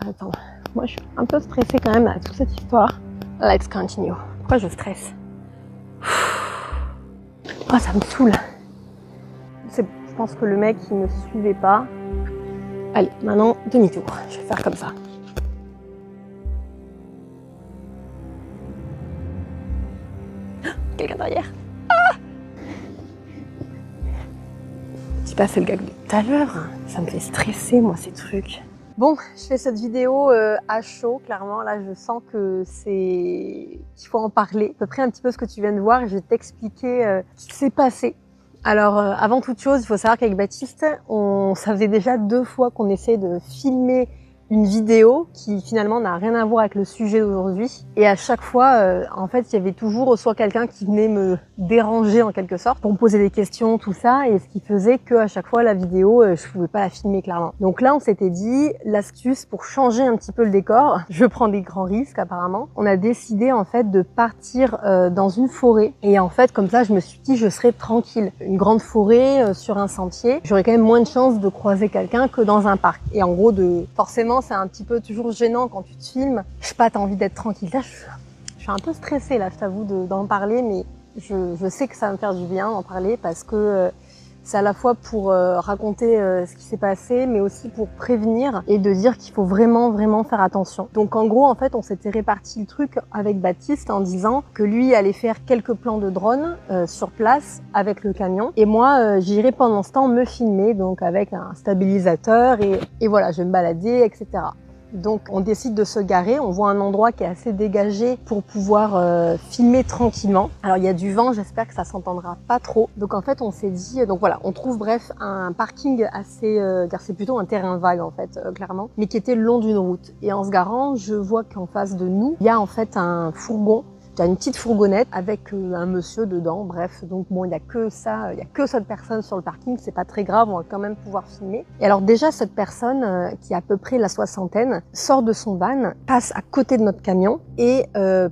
Attends, moi je suis un peu stressée quand même à toute cette histoire. Let's continue. Pourquoi je stresse? Oh, ça me saoule. Je pense que le mec il ne suivait pas. Allez, maintenant demi-tour. Je vais faire comme ça. Quelqu'un derrière. Ah, je sais pas, c'est le gag de tout à l'heure. Ça me fait stresser moi ces trucs. Bon, je fais cette vidéo à chaud, clairement. Là, je sens que qu'il faut en parler. À peu près un petit peu ce que tu viens de voir. Et je vais t'expliquer ce qui s'est passé. Alors, avant toute chose, il faut savoir qu'avec Baptiste, ça faisait déjà 2 fois qu'on essayait de filmer une vidéo qui finalement n'a rien à voir avec le sujet d'aujourd'hui. Et à chaque fois, en fait, il y avait toujours soit quelqu'un qui venait me déranger en quelque sorte pour me poser des questions, tout ça, et ce qui faisait que à chaque fois la vidéo, je pouvais pas la filmer clairement. Donc là, on s'était dit l'astuce pour changer un petit peu le décor. Je prends des grands risques apparemment. On a décidé en fait de partir dans une forêt et en fait comme ça, je me suis dit je serais tranquille. Une grande forêt sur un sentier, j'aurais quand même moins de chances de croiser quelqu'un que dans un parc. Et en gros, forcément, c'est un petit peu toujours gênant quand tu te filmes. Je sais pas, t'as envie d'être tranquille. Là, je suis un peu stressée là, je t'avoue d'en parler, mais je sais que ça va me faire du bien d'en parler parce que c'est à la fois pour raconter ce qui s'est passé, mais aussi pour prévenir et de dire qu'il faut vraiment faire attention. Donc en gros, en fait, on s'était réparti le truc avec Baptiste en disant que lui allait faire quelques plans de drone sur place avec le camion et moi j'irais pendant ce temps me filmer, donc avec un stabilisateur et voilà, je vais me balader, etc. Donc on décide de se garer, on voit un endroit qui est assez dégagé pour pouvoir filmer tranquillement. Alors il y a du vent, j'espère que ça s'entendra pas trop. Donc en fait on s'est dit, donc voilà, on trouve bref un parking assez, car c'est plutôt un terrain vague en fait, clairement, mais qui était le long d'une route. Et en se garant, je vois qu'en face de nous, il y a en fait un fourgon. Il y a une petite fourgonnette avec un monsieur dedans, bref, donc bon, il y a que ça, il y a que cette personne sur le parking, c'est pas très grave, on va quand même pouvoir filmer. Et alors déjà, cette personne, qui a à peu près la soixantaine, sort de son van, passe à côté de notre camion et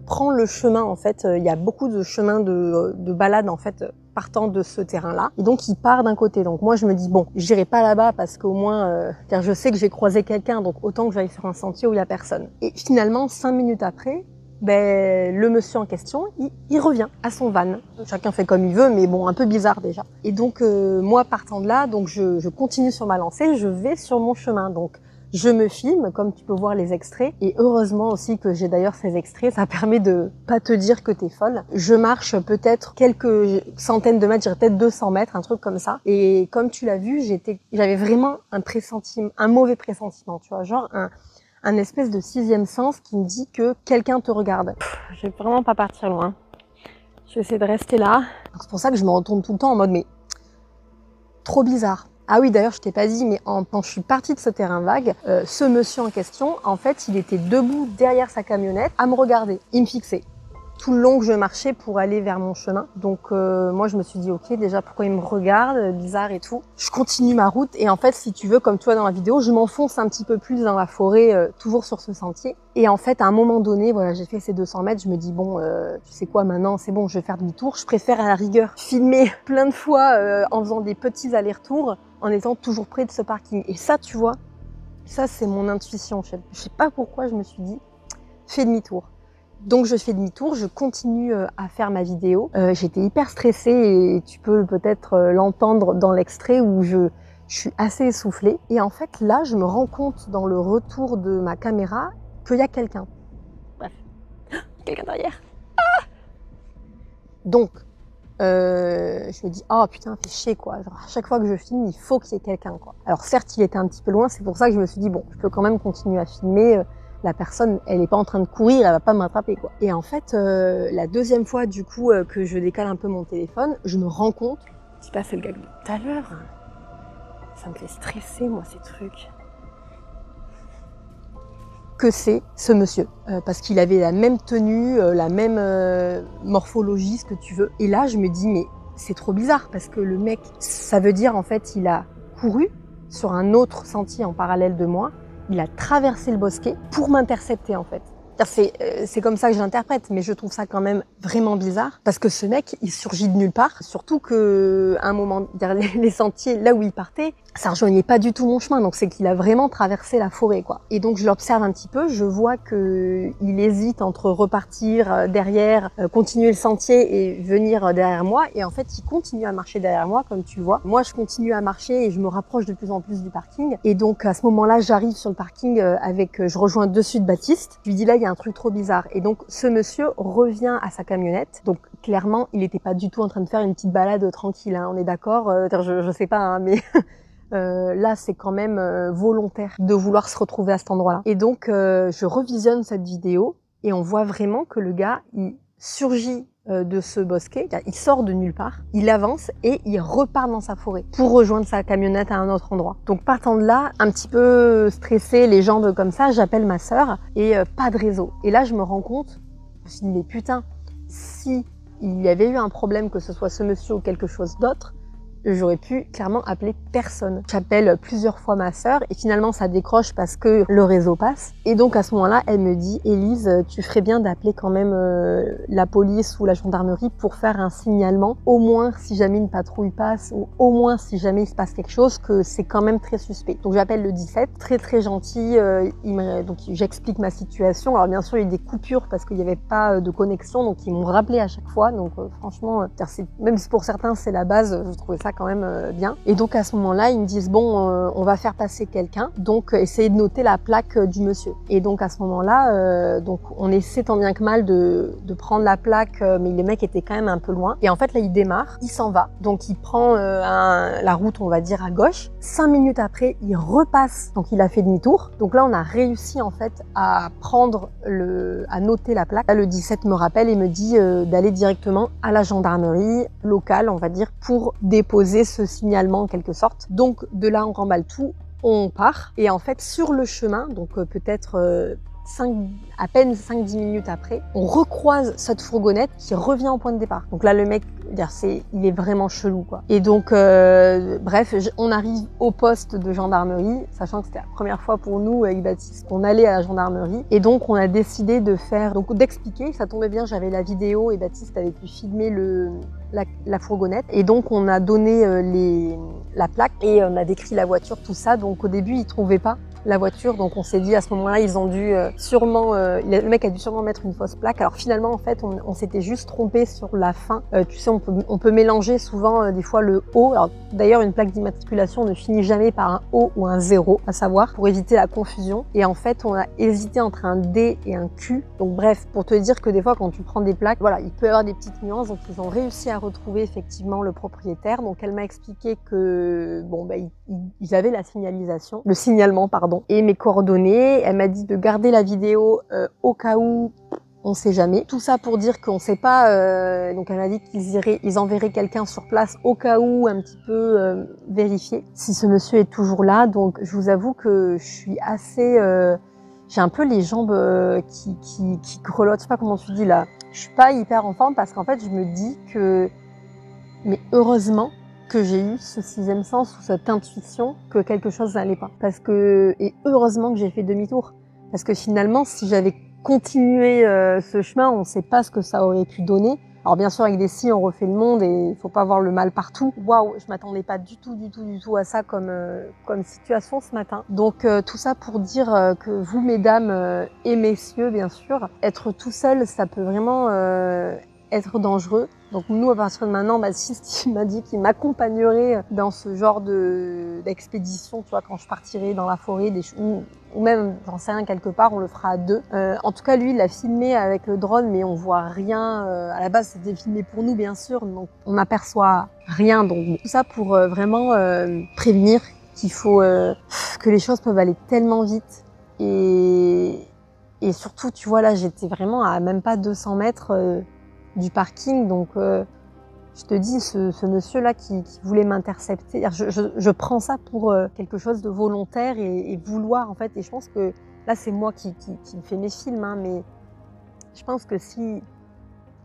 prend le chemin, en fait, il y a beaucoup de chemins de balade, en fait, partant de ce terrain-là. Et donc, il part d'un côté. Donc moi, je me dis, bon, j'irai pas là-bas parce qu'au moins, car je sais que j'ai croisé quelqu'un, donc autant que j'aille sur un sentier où il y a personne. Et finalement, 5 minutes après, le monsieur en question, il revient à son van. Chacun fait comme il veut, mais bon, un peu bizarre déjà. Et donc, moi, partant de là, donc je continue sur ma lancée, je vais sur mon chemin. Donc, je me filme, comme tu peux voir les extraits. Et heureusement aussi que j'ai d'ailleurs ces extraits, ça permet de pas te dire que t'es folle. Je marche peut-être quelques centaines de mètres, je dirais peut-être 200 mètres, un truc comme ça. Et comme tu l'as vu, j'avais vraiment un pressentiment, un mauvais pressentiment, tu vois, genre un espèce de 6e sens qui me dit que quelqu'un te regarde. Je vais vraiment pas partir loin. Je vais essayer de rester là. C'est pour ça que je me retourne tout le temps en mode mais trop bizarre. Ah oui, d'ailleurs, je t'ai pas dit, mais quand je suis partie de ce terrain vague, ce monsieur en question, en fait, il était debout derrière sa camionnette à me regarder. Il me fixait. Tout le long que je marchais pour aller vers mon chemin. Donc moi je me suis dit ok, déjà pourquoi il me regarde, bizarre et tout. Je continue ma route et en fait si tu veux, comme tu vois dans la vidéo, je m'enfonce un petit peu plus dans la forêt, toujours sur ce sentier. Et en fait à un moment donné, voilà, j'ai fait ces 200 mètres, je me dis bon, tu sais quoi maintenant, c'est bon, je vais faire demi-tour. Je préfère à la rigueur filmer plein de fois en faisant des petits allers-retours, en étant toujours près de ce parking. Et ça tu vois, ça c'est mon intuition. Je sais pas pourquoi je me suis dit, fais demi-tour. Donc je fais demi-tour, je continue à faire ma vidéo. J'étais hyper stressée et tu peux peut-être l'entendre dans l'extrait où je suis assez essoufflée. Et en fait là, je me rends compte dans le retour de ma caméra qu'il y a quelqu'un. Bref, quelqu'un derrière. Ah, donc, je me dis, oh putain, fais chier quoi. Genre, à chaque fois que je filme, il faut qu'il y ait quelqu'un quoi. Alors certes, il était un petit peu loin, c'est pour ça que je me suis dit, bon, je peux quand même continuer à filmer. La personne, elle est pas en train de courir, elle va pas m'attraper quoi. Et en fait, la 2e fois du coup que je décale un peu mon téléphone, je me rends compte, je sais pas, c'est le gars de tout à l'heure, ça me fait stresser moi ces trucs, que c'est ce monsieur, parce qu'il avait la même tenue, la même morphologie, ce que tu veux. Et là, je me dis mais c'est trop bizarre parce que le mec, ça veut dire en fait, il a couru sur un autre sentier en parallèle de moi. Il a traversé le bosquet pour m'intercepter en fait. C'est comme ça que je l'interprète, mais je trouve ça quand même vraiment bizarre parce que ce mec, il surgit de nulle part. Surtout que à un moment, derrière les sentiers, là où il partait, ça rejoignait pas du tout mon chemin, donc c'est qu'il a vraiment traversé la forêt, quoi. Et donc je l'observe un petit peu, je vois que il hésite entre repartir derrière, continuer le sentier et venir derrière moi, et en fait il continue à marcher derrière moi, comme tu vois. Moi je continue à marcher et je me rapproche de plus en plus du parking, et donc à ce moment-là j'arrive sur le parking je rejoins dessus de Baptiste, je lui dis là il y a un truc trop bizarre, et donc ce monsieur revient à sa camionnette, donc clairement il n'était pas du tout en train de faire une petite balade tranquille, hein, on est d'accord, je sais pas, hein, mais là c'est quand même volontaire de vouloir se retrouver à cet endroit-là. Et donc je revisionne cette vidéo et on voit vraiment que le gars il surgit de ce bosquet, il sort de nulle part, il avance et il repart dans sa forêt pour rejoindre sa camionnette à un autre endroit. Donc partant de là, un petit peu stressé, les jambes comme ça, j'appelle ma sœur et pas de réseau. Et là je me rends compte, je me suis dit mais putain, si il y avait eu un problème, que ce soit ce monsieur ou quelque chose d'autre, j'aurais pu clairement appeler personne. J'appelle plusieurs fois ma sœur et finalement ça décroche parce que le réseau passe. Et donc à ce moment-là, elle me dit « Élise, tu ferais bien d'appeler quand même la police ou la gendarmerie pour faire un signalement, au moins si jamais une patrouille passe ou au moins si jamais il se passe quelque chose, que c'est quand même très suspect. » Donc j'appelle le 17, très gentil, donc j'explique ma situation. Alors bien sûr il y a eu des coupures parce qu'il n'y avait pas de connexion, donc ils m'ont rappelé à chaque fois. Donc franchement, même si pour certains c'est la base, je trouvais ça quand même bien. Et donc à ce moment-là, ils me disent bon, on va faire passer quelqu'un, donc essayez de noter la plaque du monsieur. Et donc à ce moment-là, donc on essaie tant bien que mal de prendre la plaque, mais le mec était quand même un peu loin. Et en fait là, il démarre, il s'en va, donc il prend la route, on va dire à gauche. 5 minutes après, il repasse, donc il a fait demi-tour. Donc là, on a réussi en fait à noter la plaque. Là, le 17 me rappelle et me dit d'aller directement à la gendarmerie locale, on va dire, pour déposer ce signalement en quelque sorte. Donc de là on remballe tout, on part et en fait sur le chemin, donc peut-être à peine 5-10 minutes après, on recroise cette fourgonnette qui revient au point de départ. Donc là le mec, il est vraiment chelou quoi. Et donc bref, on arrive au poste de gendarmerie, sachant que c'était la première fois pour nous avec Baptiste qu'on allait à la gendarmerie, et donc on a décidé d'expliquer, ça tombait bien, j'avais la vidéo et Baptiste avait pu filmer la fourgonnette, et donc on a donné la plaque et on a décrit la voiture, tout ça. Donc au début ils trouvaient pas la voiture, donc on s'est dit à ce moment-là ils ont dû le mec a dû sûrement mettre une fausse plaque. Alors finalement en fait on s'était juste trompé sur la fin. Tu sais, on peut mélanger souvent des fois le O. Alors d'ailleurs une plaque d'immatriculation ne finit jamais par un O ou un 0, à savoir, pour éviter la confusion. Et en fait on a hésité entre un D et un Q. Donc bref, pour te dire que des fois quand tu prends des plaques, voilà, il peut y avoir des petites nuances. Donc ils ont réussi à retrouver effectivement le propriétaire. Donc elle m'a expliqué que bon ils avaient le signalement pardon, et mes coordonnées. Elle m'a dit de garder la vidéo au cas où, on sait jamais. Tout ça pour dire qu'on sait pas, donc elle m'a dit qu'ils enverraient quelqu'un sur place au cas où, un petit peu vérifier si ce monsieur est toujours là. Donc je vous avoue que je suis assez... j'ai un peu les jambes qui grelottent, je sais pas comment tu dis là. Je suis pas hyper en forme parce qu'en fait je me dis que... Mais heureusement que j'ai eu ce sixième sens ou cette intuition que quelque chose n'allait pas. Et heureusement que j'ai fait demi-tour. Parce que finalement, si j'avais continué ce chemin, on ne sait pas ce que ça aurait pu donner. Alors bien sûr, avec des scies, on refait le monde et il faut pas voir le mal partout. Waouh, je m'attendais pas du tout à ça comme situation ce matin. Donc tout ça pour dire que vous, mesdames et messieurs, bien sûr, être tout seul, ça peut vraiment être dangereux. Donc nous, à partir de maintenant, Baptiste m'a dit qu'il m'accompagnerait dans ce genre d'expédition, tu vois, quand je partirai dans la forêt, ou même, j'en sais rien, quelque part, on le fera à deux. En tout cas, lui, il l'a filmé avec le drone, mais on voit rien. À la base, c'était filmé pour nous, bien sûr, donc on n'aperçoit rien. Donc tout ça pour vraiment prévenir qu'il faut que les choses peuvent aller tellement vite. Et surtout, tu vois, là, j'étais vraiment à même pas 200 mètres du parking, donc je te dis, ce monsieur-là qui voulait m'intercepter, je prends ça pour quelque chose de volontaire et vouloir en fait, et je pense que là c'est moi qui fais mes films, hein, mais je pense que si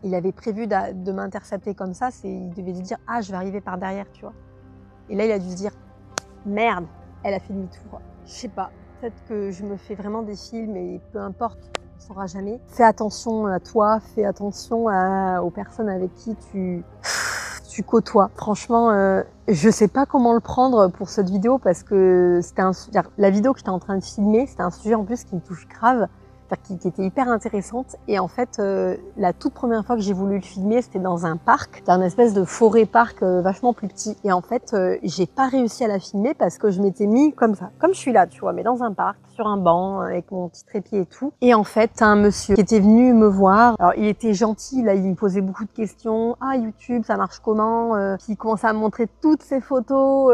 il avait prévu de m'intercepter comme ça, il devait se dire ah je vais arriver par derrière, tu vois. Et là il a dû se dire merde, elle a fait demi-tour. Je sais pas, peut-être que je me fais vraiment des films et peu importe. On ne saura jamais. Fais attention à toi, fais attention aux personnes avec qui tu tu côtoies. Franchement, je sais pas comment le prendre pour cette vidéo parce que c'était la vidéo que j'étais en train de filmer, c'était un sujet en plus qui me touche grave. Qui était hyper intéressante. Et en fait, la toute première fois que j'ai voulu le filmer, c'était dans un parc, dans une espèce de forêt-parc vachement plus petit. Et en fait, j'ai pas réussi à la filmer parce que je m'étais mis comme ça, comme je suis là, tu vois, mais dans un parc, sur un banc, avec mon petit trépied et tout. Et en fait, t'as un monsieur qui était venu me voir. Alors, il était gentil, là, il me posait beaucoup de questions. Ah, YouTube, ça marche comment? Puis il commençait à me montrer toutes ses photos,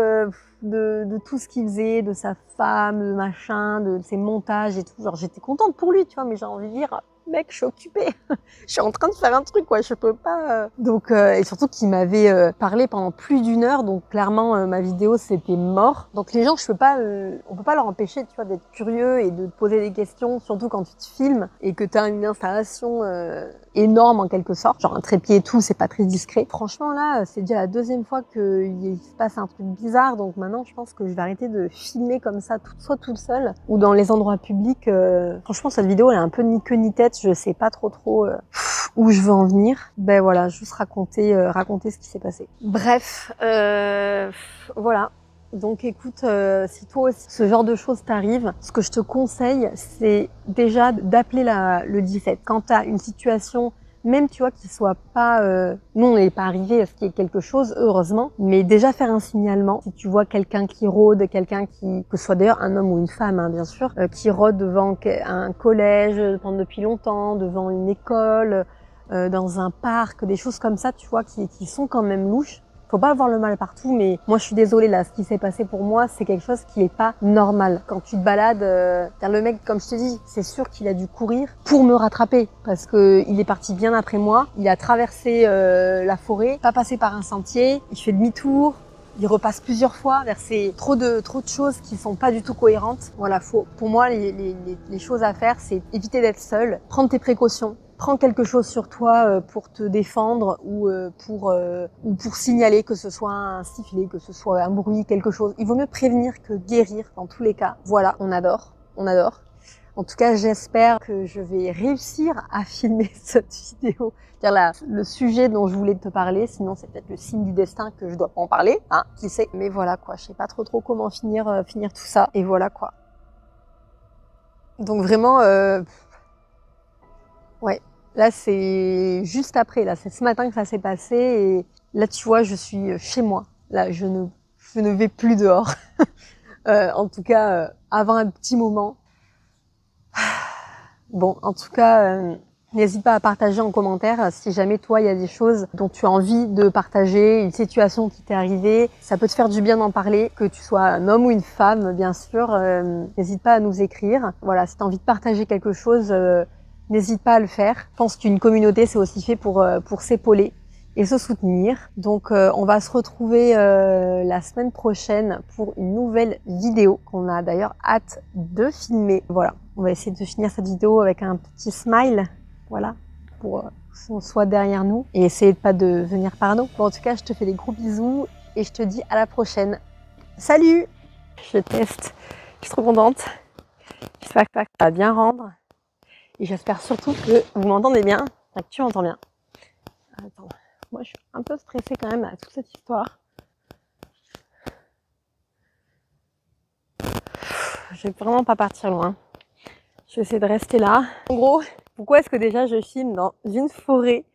de tout ce qu'il faisait, de sa femme, de machin, de ses montages et tout. Genre, j'étais contente pour lui, tu vois, mais j'ai envie de dire, mec, je suis occupée. Je suis en train de faire un truc, quoi, je peux pas. Donc, et surtout qu'il m'avait parlé pendant plus d'1 heure, donc clairement, ma vidéo, c'était mort. Donc, les gens, on peut pas leur empêcher, tu vois, d'être curieux et de te poser des questions, surtout quand tu te filmes et que tu as une installation énorme en quelque sorte, genre un trépied et tout, c'est pas très discret. Franchement, là, c'est déjà la 2e fois qu'il se passe un truc bizarre, donc maintenant, je pense que je vais arrêter de filmer comme ça, soit toute seule ou dans les endroits publics. Franchement, cette vidéo, elle est un peu ni queue ni tête, je sais pas trop où je veux en venir. Ben voilà, juste raconter ce qui s'est passé. Bref, voilà. Donc écoute, si toi aussi ce genre de choses t'arrive, ce que je te conseille, c'est déjà d'appeler le 17. Quand tu as une situation, même tu vois qui soit pas... nous, on n'est pas arrivé à ce qu'il y ait quelque chose, heureusement, mais déjà faire un signalement. Si tu vois quelqu'un qui rôde, que ce soit d'ailleurs un homme ou une femme, hein, bien sûr, qui rôde devant un collège pendant depuis longtemps, devant une école, dans un parc, des choses comme ça, tu vois, qui sont quand même louches. Faut pas avoir le mal partout, mais moi je suis désolée là, ce qui s'est passé pour moi, c'est quelque chose qui est pas normal. Quand tu te balades, le mec, comme je te dis, c'est sûr qu'il a dû courir pour me rattraper, parce que il est parti bien après moi, il a traversé la forêt, pas passé par un sentier, il fait demi-tour, il repasse plusieurs fois, verser trop de choses qui sont pas du tout cohérentes. Voilà, pour moi, les choses à faire, c'est éviter d'être seul, prendre tes précautions. Prends quelque chose sur toi pour te défendre ou pour signaler, que ce soit un sifflet, que ce soit un bruit, quelque chose. Il vaut mieux prévenir que guérir dans tous les cas. Voilà, on adore. En tout cas, j'espère que je vais réussir à filmer cette vidéo. C'est-à-dire le sujet dont je voulais te parler, sinon c'est peut-être le signe du destin que je dois pas en parler, hein, qui sait. Mais voilà quoi, je sais pas trop comment finir tout ça. Et voilà quoi. Donc vraiment, ouais. Là, c'est juste après. Là, c'est ce matin que ça s'est passé. Et là, tu vois, je suis chez moi. Là, je ne vais plus dehors. En tout cas, avant un petit moment. Bon, en tout cas, n'hésite pas à partager en commentaire si jamais toi, il y a des choses dont tu as envie de partager, une situation qui t'est arrivée. Ça peut te faire du bien d'en parler, que tu sois un homme ou une femme, bien sûr. N'hésite pas à nous écrire. Voilà, si tu as envie de partager quelque chose, n'hésite pas à le faire. Je pense qu'une communauté, c'est aussi fait pour s'épauler et se soutenir. Donc on va se retrouver la semaine prochaine pour une nouvelle vidéo qu'on a d'ailleurs hâte de filmer. Voilà, on va essayer de finir cette vidéo avec un petit smile, voilà, pour qu'on soit derrière nous et essayer de pas devenir parano. Bon, en tout cas, je te fais des gros bisous et je te dis à la prochaine. Salut! Je teste, je suis trop contente. J'espère que ça va bien rendre et j'espère surtout que vous m'entendez bien, que tu m'entends bien. Attends. Moi, je suis un peu stressée quand même à toute cette histoire. Je vais vraiment pas partir loin. Je vais essayer de rester là. En gros, pourquoi est-ce que déjà je filme dans une forêt?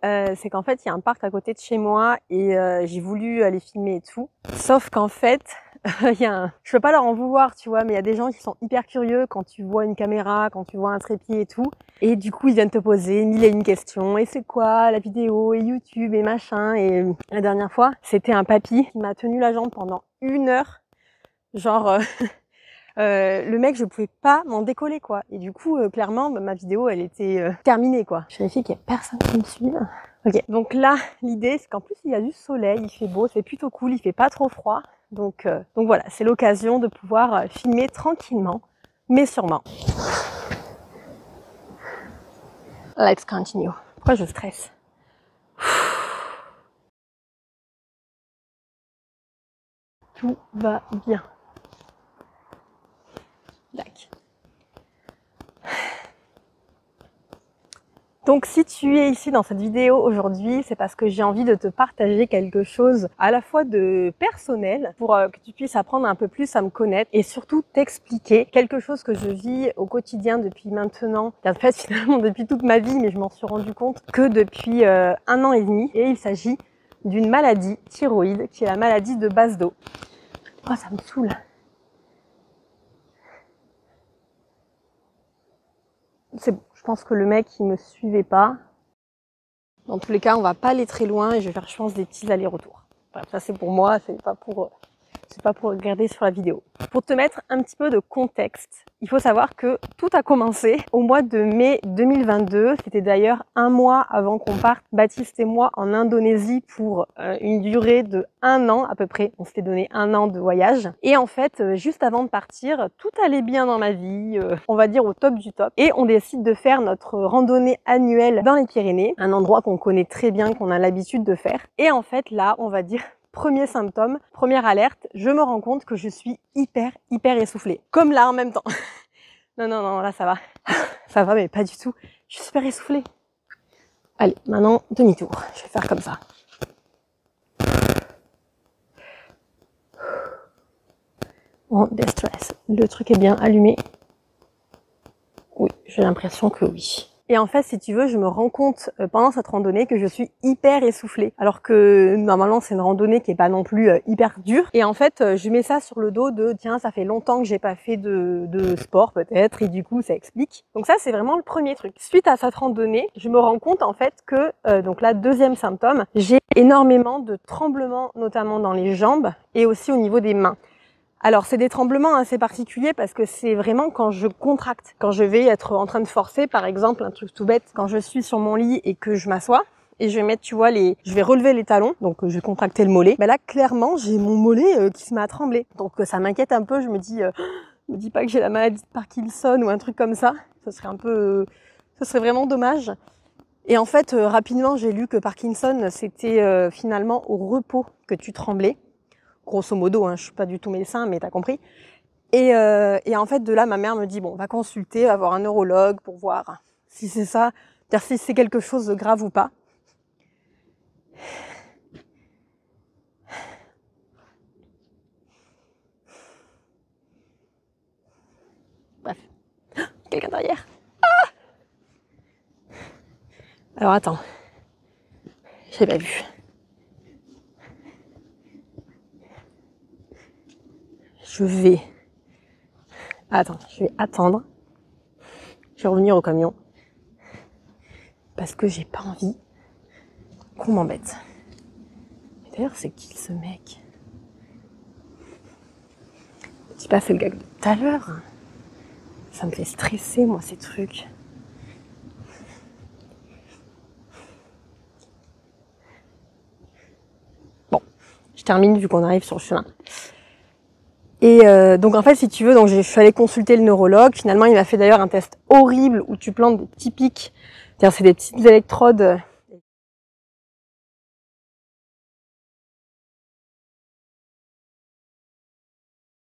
C'est qu'en fait, il y a un parc à côté de chez moi et j'ai voulu aller filmer et tout. Sauf qu'en fait, je peux pas leur en vouloir, tu vois, mais il y a des gens qui sont hyper curieux quand tu vois une caméra, quand tu vois un trépied et tout. Et du coup, ils viennent te poser mille et une questions. Et c'est quoi la vidéo et YouTube et machin. Et la dernière fois, c'était un papy qui m'a tenu la jambe pendant 1 heure. Genre, le mec, je pouvais pas m'en décoller, quoi. Et du coup, clairement, ma vidéo, elle était terminée, quoi. Je vérifie qu'il y a personne qui me suive. Ok, donc là, l'idée, c'est qu'en plus, il y a du soleil, il fait beau, c'est plutôt cool, il fait pas trop froid. Donc voilà, c'est l'occasion de pouvoir filmer tranquillement, mais sûrement. Let's continue. Pourquoi je stresse? Tout va bien. Tac. Donc si tu es ici dans cette vidéo aujourd'hui, c'est parce que j'ai envie de te partager quelque chose à la fois de personnel pour que tu puisses apprendre un peu plus à me connaître et surtout t'expliquer quelque chose que je vis au quotidien depuis maintenant, en fait finalement depuis toute ma vie, mais je m'en suis rendu compte que depuis 1 an et demi, et il s'agit d'une maladie thyroïde qui est la maladie de Basedow. Oh, ça me saoule. C'est bon, je pense que le mec il me suivait pas. Dans tous les cas, on va pas aller très loin et je vais faire, je pense, des petits allers-retours. Voilà, ça c'est pour moi, c'est pas pour regarder sur la vidéo. Pour te mettre un petit peu de contexte, il faut savoir que tout a commencé au mois de mai 2022. C'était d'ailleurs 1 mois avant qu'on parte, Baptiste et moi, en Indonésie pour une durée de 1 an à peu près. On s'était donné 1 an de voyage. Et en fait, juste avant de partir, tout allait bien dans ma vie, on va dire au top du top. Et on décide de faire notre randonnée annuelle dans les Pyrénées, un endroit qu'on connaît très bien, qu'on a l'habitude de faire. Et en fait, là, on va dire... Premier symptôme, première alerte, je me rends compte que je suis hyper essoufflée. Comme là en même temps. Non, là ça va. Ça va, mais pas du tout. Je suis super essoufflée. Allez, maintenant, demi-tour. Je vais faire comme ça. On déstresse. Le truc est bien allumé. Oui, j'ai l'impression que oui. Et en fait, si tu veux, je me rends compte pendant cette randonnée que je suis hyper essoufflée. Alors que normalement, c'est une randonnée qui est pas non plus hyper dure. Et en fait, je mets ça sur le dos de tiens, ça fait longtemps que j'ai pas fait de sport peut-être, et du coup, ça explique. Donc ça, c'est vraiment le premier truc. Suite à cette randonnée, je me rends compte en fait que, donc là, deuxième symptôme, j'ai énormément de tremblements, notamment dans les jambes et aussi au niveau des mains. Alors, c'est des tremblements assez particuliers parce que c'est vraiment quand je contracte, quand je vais être en train de forcer, par exemple, un truc tout bête, quand je suis sur mon lit et que je m'assois et je vais mettre, tu vois, je vais relever les talons, donc je vais contracter le mollet. Ben là, clairement, j'ai mon mollet qui se met à trembler. Donc ça m'inquiète un peu, je me dis pas que j'ai la maladie de Parkinson ou un truc comme ça. Ça serait vraiment dommage. Et en fait, rapidement, j'ai lu que Parkinson, c'était finalement au repos que tu tremblais. Grosso modo, hein, je suis pas du tout médecin, mais t'as compris. Et en fait, de là, ma mère me dit, bon, on va consulter, on va voir un neurologue pour voir si c'est ça, c'est-à-dire si c'est quelque chose de grave ou pas. Bref. Quelqu'un derrière. Ah! Alors attends. J'ai pas vu. Je vais attendre. Je vais revenir au camion. Parce que j'ai pas envie qu'on m'embête. D'ailleurs, c'est qui ce mec? Je dis pas, c'est le gars de tout à l'heure. Ça me fait stresser, moi, ces trucs. Bon, je termine vu qu'on arrive sur le chemin. Et donc en fait, si tu veux, donc je suis allée consulter le neurologue. Finalement, il m'a fait d'ailleurs un test horrible où tu plantes des petits pics. C'est-à-dire, c'est des petites électrodes